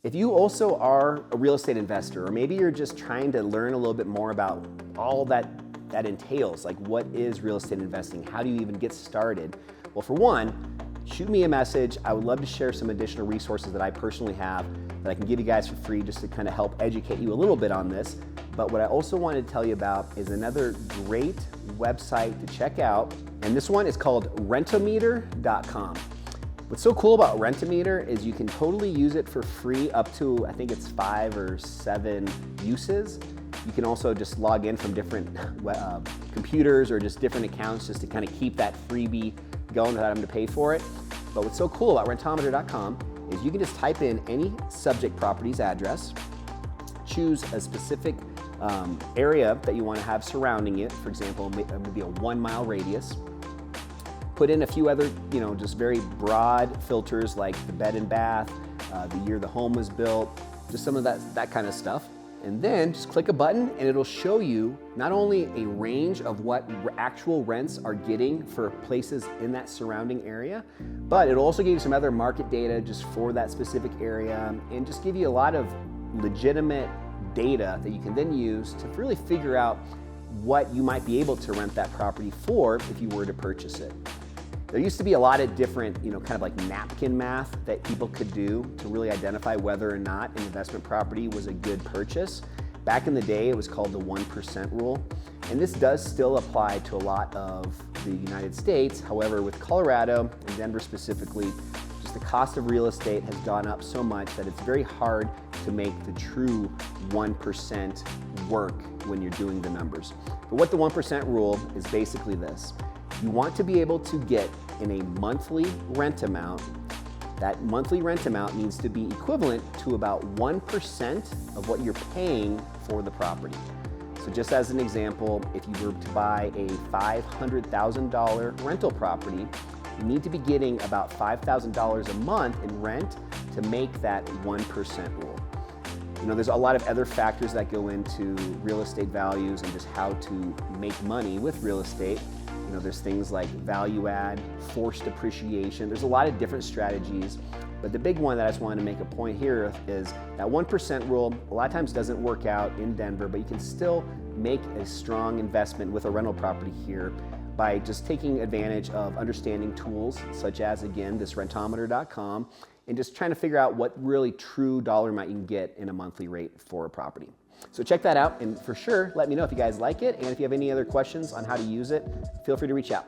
If you also are a real estate investor, or maybe you're just trying to learn a little bit more about all that entails, like what is real estate investing? How do you even get started? Well, for one, shoot me a message. I would love to share some additional resources that I personally have that I can give you guys for free just to kind of help educate you a little bit on this. But what I also wanted to tell you about is another great website to check out. And this one is called rentometer.com. What's so cool about Rentometer is you can totally use it for free up to, I think it's 5 or 7 uses. You can also just log in from different computers or just different accounts just to kind of keep that freebie going without having to pay for it. But what's so cool about rentometer.com is you can just type in any subject property's address, choose a specific area that you want to have surrounding it, for example, maybe a 1-mile radius. Put in a few other, just very broad filters like the bed and bath, the year the home was built, just some of that kind of stuff. And then just click a button and it'll show you not only a range of what actual rents are getting for places in that surrounding area, but it'll also give you some other market data just for that specific area and just give you a lot of legitimate data that you can then use to really figure out what you might be able to rent that property for if you were to purchase it. There used to be a lot of different, kind of like napkin math that people could do to really identify whether or not an investment property was a good purchase. Back in the day, it was called the 1% rule. And this does still apply to a lot of the United States. However, with Colorado and Denver specifically, just the cost of real estate has gone up so much that it's very hard to make the true 1% work when you're doing the numbers. But what the 1% rule is basically this. You want to be able to get in a monthly rent amount. That monthly rent amount needs to be equivalent to about 1% of what you're paying for the property. So just as an example, if you were to buy a $500,000 rental property, you need to be getting about $5,000 a month in rent to make that 1% rule. There's a lot of other factors that go into real estate values and just how to make money with real estate. There's things like value add, forced appreciation. There's a lot of different strategies, but the big one that I just wanted to make a point here is that 1% rule a lot of times doesn't work out in Denver, but you can still make a strong investment with a rental property here by just taking advantage of understanding tools such as, again, this rentometer.com and just trying to figure out what really true dollar amount you can get in a monthly rate for a property. So check that out, and for sure, let me know if you guys like it, and if you have any other questions on how to use it, feel free to reach out.